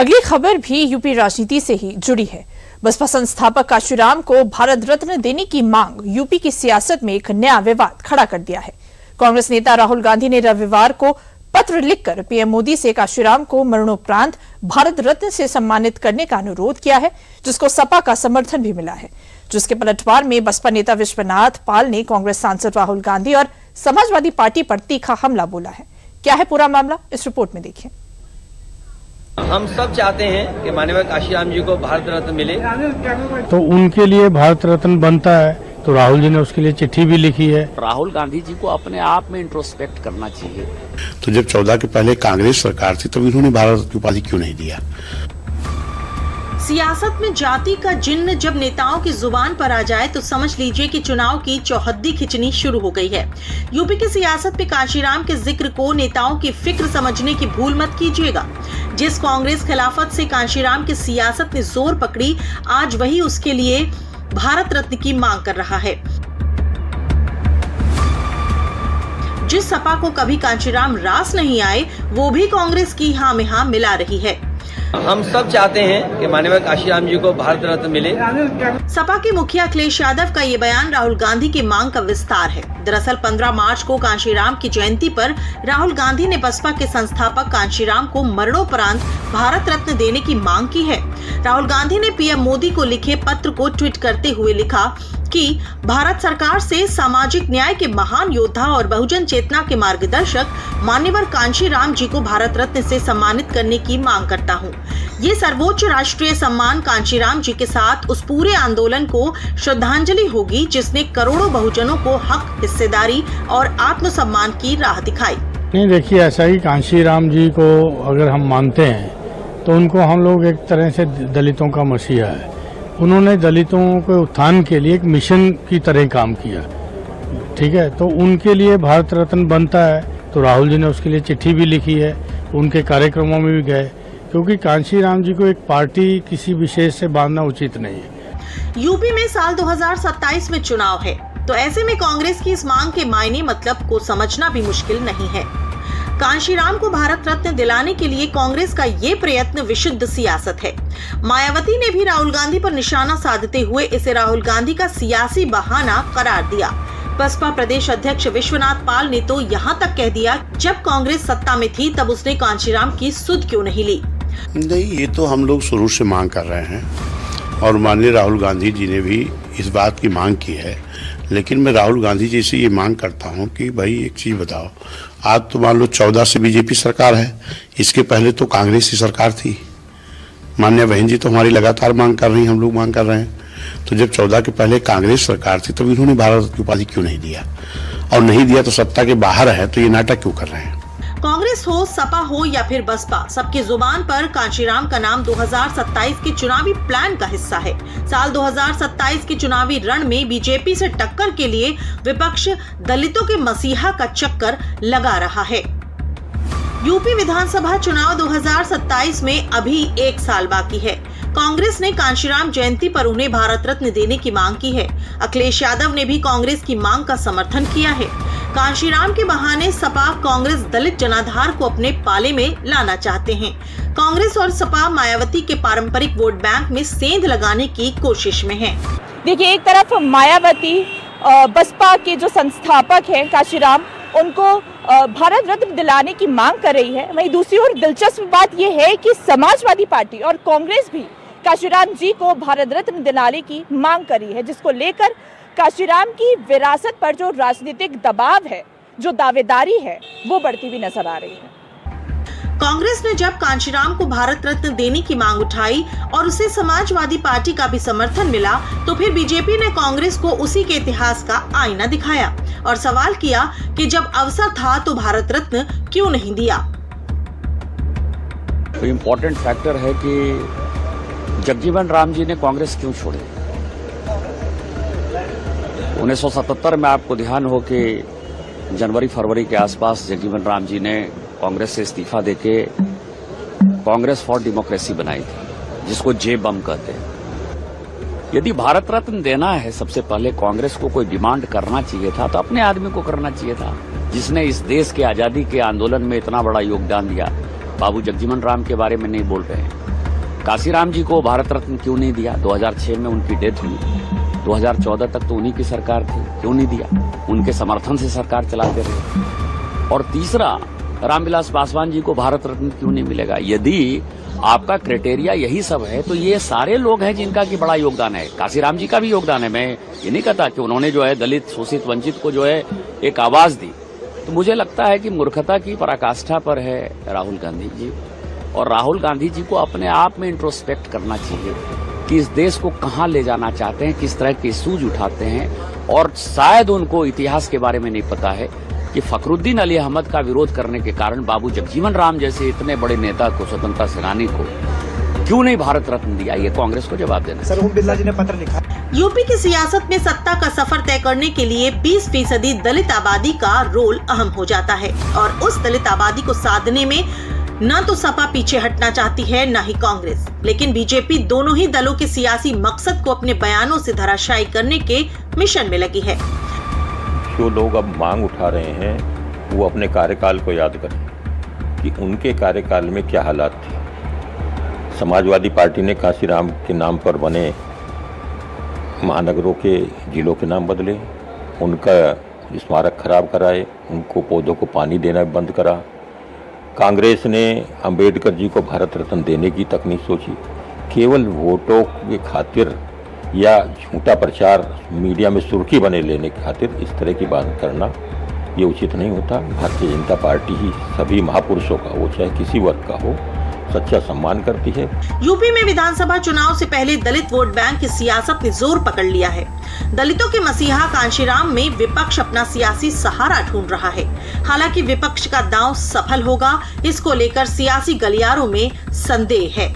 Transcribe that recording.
अगली खबर भी यूपी राजनीति से ही जुड़ी है। बसपा संस्थापक कांशीराम को भारत रत्न देने की मांग यूपी की सियासत में एक नया विवाद खड़ा कर दिया है। कांग्रेस नेता राहुल गांधी ने रविवार को पत्र लिखकर पीएम मोदी से कांशीराम को मरणोपरांत भारत रत्न से सम्मानित करने का अनुरोध किया है, जिसको सपा का समर्थन भी मिला है। जिसके पलटवार में बसपा नेता विश्वनाथ पाल ने कांग्रेस सांसद राहुल गांधी और समाजवादी पार्टी पर तीखा हमला बोला है। क्या है पूरा मामला, इस रिपोर्ट में देखिए। हम सब चाहते हैं कि माननीय कांशीराम जी को भारत रत्न मिले, तो उनके लिए भारत रत्न बनता है, तो राहुल जी ने उसके लिए चिट्ठी भी लिखी है। राहुल गांधी जी को अपने आप में इंट्रोस्पेक्ट करना चाहिए। तो जब 14 के पहले कांग्रेस सरकार थी, तो इन्होंने भारत रत्न की उपाधि क्यों नहीं दिया? सियासत में जाति का जिन्न जब नेताओं की जुबान पर आ जाए तो समझ लीजिए कि चुनाव की चौहद्दी खिंचनी शुरू हो गई है। यूपी की सियासत में कांशीराम के जिक्र को नेताओं की फिक्र समझने की भूल मत कीजिएगा। जिस कांग्रेस खिलाफत से कांशीराम की सियासत ने जोर पकड़ी, आज वही उसके लिए भारत रत्न की मांग कर रहा है। जिस सपा को कभी कांशीराम रास नहीं आए, वो भी कांग्रेस की हाँ में हाँ मिला रही है। हम सब चाहते हैं कि माननीय कांशीराम जी को भारत रत्न मिले। सपा के मुखिया अखिलेश यादव का ये बयान राहुल गांधी की मांग का विस्तार है। दरअसल 15 मार्च को कांशीराम की जयंती पर राहुल गांधी ने बसपा के संस्थापक कांशीराम को मरणोपरांत भारत रत्न देने की मांग की है। राहुल गांधी ने पीएम मोदी को लिखे पत्र को ट्वीट करते हुए लिखा कि भारत सरकार से सामाजिक न्याय के महान योद्धा और बहुजन चेतना के मार्गदर्शक मान्यवर कांशीराम जी को भारत रत्न से सम्मानित करने की मांग करता हूं। ये सर्वोच्च राष्ट्रीय सम्मान कांशीराम जी के साथ उस पूरे आंदोलन को श्रद्धांजलि होगी जिसने करोड़ों बहुजनों को हक, हिस्सेदारी और आत्मसम्मान की राह दिखाई। नहीं, देखिए, ऐसा ही कांशीराम जी को अगर हम मानते हैं तो उनको हम लोग एक तरह से दलितों का मसीहा है। उन्होंने दलितों के उत्थान के लिए एक मिशन की तरह काम किया, ठीक है। तो उनके लिए भारत रत्न बनता है, तो राहुल जी ने उसके लिए चिट्ठी भी लिखी है, उनके कार्यक्रमों में भी गए, क्योंकि कांशीराम जी को एक पार्टी किसी विशेष से बांधना उचित नहीं है। यूपी में साल 2027 में चुनाव है, तो ऐसे में कांग्रेस की इस मांग के मायने मतलब को समझना भी मुश्किल नहीं है। कांशीराम को भारत रत्न दिलाने के लिए कांग्रेस का ये प्रयत्न विशुद्ध सियासत है। मायावती ने भी राहुल गांधी पर निशाना साधते हुए इसे राहुल गांधी का सियासी बहाना करार दिया। बसपा प्रदेश अध्यक्ष विश्वनाथ पाल ने तो यहाँ तक कह दिया, जब कांग्रेस सत्ता में थी तब उसने कांशीराम की सुध क्यों नहीं ली। नहीं, ये तो हम लोग शुरू से मांग कर रहे हैं और माननीय राहुल गांधी जी ने भी इस बात की मांग की है। लेकिन मैं राहुल गांधी जी से ये मांग करता हूँ कि भाई एक चीज बताओ, आज तो मान लो 14 से बीजेपी सरकार है, इसके पहले तो कांग्रेस की सरकार थी। माननीय बहन जी तो हमारी लगातार मांग कर रही हैं, हम लोग मांग कर रहे हैं। तो जब 14 के पहले कांग्रेस सरकार थी, तब इन्होंने भारत की उपाधि क्यों नहीं दिया? और नहीं दिया तो सत्ता के बाहर है, तो ये नाटक क्यों कर रहे हैं? कांग्रेस हो, सपा हो या फिर बसपा, सबकी जुबान पर कांशीराम का नाम 2027 के चुनावी प्लान का हिस्सा है। साल 2027 के चुनावी रण में बीजेपी से टक्कर के लिए विपक्ष दलितों के मसीहा का चक्कर लगा रहा है। यूपी विधानसभा चुनाव 2027 में अभी 1 साल बाकी है। कांग्रेस ने कांशीराम जयंती पर उन्हें भारत रत्न देने की मांग की है। अखिलेश यादव ने भी कांग्रेस की मांग का समर्थन किया है। कांशीराम के बहाने सपा कांग्रेस दलित जनाधार को अपने पाले में लाना चाहते हैं। कांग्रेस और सपा मायावती के पारंपरिक वोट बैंक में सेंध लगाने की कोशिश में है। देखिए, एक तरफ मायावती बसपा के जो संस्थापक हैं कांशीराम, उनको भारत रत्न दिलाने की मांग कर रही है। वहीं दूसरी ओर दिलचस्प बात यह है कि समाजवादी पार्टी और कांग्रेस भी कांशीराम जी को भारत रत्न दिलाने की मांग कर रही है, जिसको लेकर कांशीराम की विरासत पर जो राजनीतिक दबाव है, जो दावेदारी है, वो बढ़ती हुई नजर आ रही है। कांग्रेस ने जब कांशीराम को भारत रत्न देने की मांग उठाई और उसे समाजवादी पार्टी का भी समर्थन मिला, तो फिर बीजेपी ने कांग्रेस को उसी के इतिहास का आईना दिखाया और सवाल किया कि जब अवसर था तो भारत रत्न क्यों नहीं दिया। तो इम्पोर्टेंट फैक्टर है कि जगजीवन राम जी ने कांग्रेस क्यों छोड़ी। 1977 में आपको ध्यान हो कि जनवरी-फरवरी के आसपास जगजीवन राम जी ने कांग्रेस से इस्तीफा देके कांग्रेस फॉर डेमोक्रेसी बनाई थी, जिसको जे बम कहते हैं। यदि भारत रत्न देना है, सबसे पहले कांग्रेस को कोई डिमांड करना चाहिए था, तो अपने आदमी को करना चाहिए था, जिसने इस देश के आजादी के आंदोलन में इतना बड़ा योगदान दिया। बाबू जगजीवन राम के बारे में नहीं बोल रहे हैं। काशीराम जी को भारत रत्न क्यों नहीं दिया? 2006 में उनकी डेथ हुई, 2014 तक तो उन्हीं की सरकार थी, क्यों नहीं दिया? उनके समर्थन से सरकार चलाते रहे। और तीसरा, रामविलास पासवान जी को भारत रत्न क्यों नहीं मिलेगा? यदि आपका क्राइटेरिया यही सब है तो ये सारे लोग हैं जिनका की बड़ा योगदान है। काशीराम जी का भी योगदान है, मैं ये नहीं कहता कि उन्होंने जो है दलित, शोषित, वंचित को जो है एक आवाज दी। तो मुझे लगता है कि मूर्खता की पराकाष्ठा पर है राहुल गांधी जी, और राहुल गांधी जी को अपने आप में इंट्रोस्पेक्ट करना चाहिए कि इस देश को कहां ले जाना चाहते हैं, किस तरह के इश्यूज उठाते हैं। और शायद उनको इतिहास के बारे में नहीं पता है कि फखरुद्दीन अली अहमद का विरोध करने के कारण बाबू जगजीवन राम जैसे इतने बड़े नेता को, स्वतंत्रता सेनानी को क्यों नहीं भारत रत्न दिया? ये कांग्रेस को जवाब देना। सर, ओम बिरला जी ने पत्र लिखा। यूपी की सियासत में सत्ता का सफर तय करने के लिए 20% दलित आबादी का रोल अहम हो जाता है, और उस दलित आबादी को साधने में न तो सपा पीछे हटना चाहती है, न ही कांग्रेस, लेकिन बीजेपी दोनों ही दलों के सियासी मकसद को अपने बयानों से धराशायी करने के मिशन में लगी है। जो लोग अब मांग उठा रहे हैं वो अपने कार्यकाल को याद करें कि उनके कार्यकाल में क्या हालात थे। समाजवादी पार्टी ने काशीराम के नाम पर बने महानगरों के जिलों के नाम बदले, उनका स्मारक खराब कराए, उनको पौधों को पानी देना बंद करा। कांग्रेस ने अंबेडकर जी को भारत रत्न देने की तकनीक सोची। केवल वोटों के खातिर या झूठा प्रचार, मीडिया में सुर्खी बने लेने की खातिर इस तरह की बात करना ये उचित नहीं होता। भारतीय जनता पार्टी ही सभी महापुरुषों का, वो चाहे किसी वर्ग का हो, सच्चा सम्मान करती है। यूपी में विधानसभा चुनाव से पहले दलित वोट बैंक की सियासत ने जोर पकड़ लिया है। दलितों के मसीहा कांशीराम में विपक्ष अपना सियासी सहारा ढूंढ रहा है। हालांकि विपक्ष का दांव सफल होगा, इसको लेकर सियासी गलियारों में संदेह है।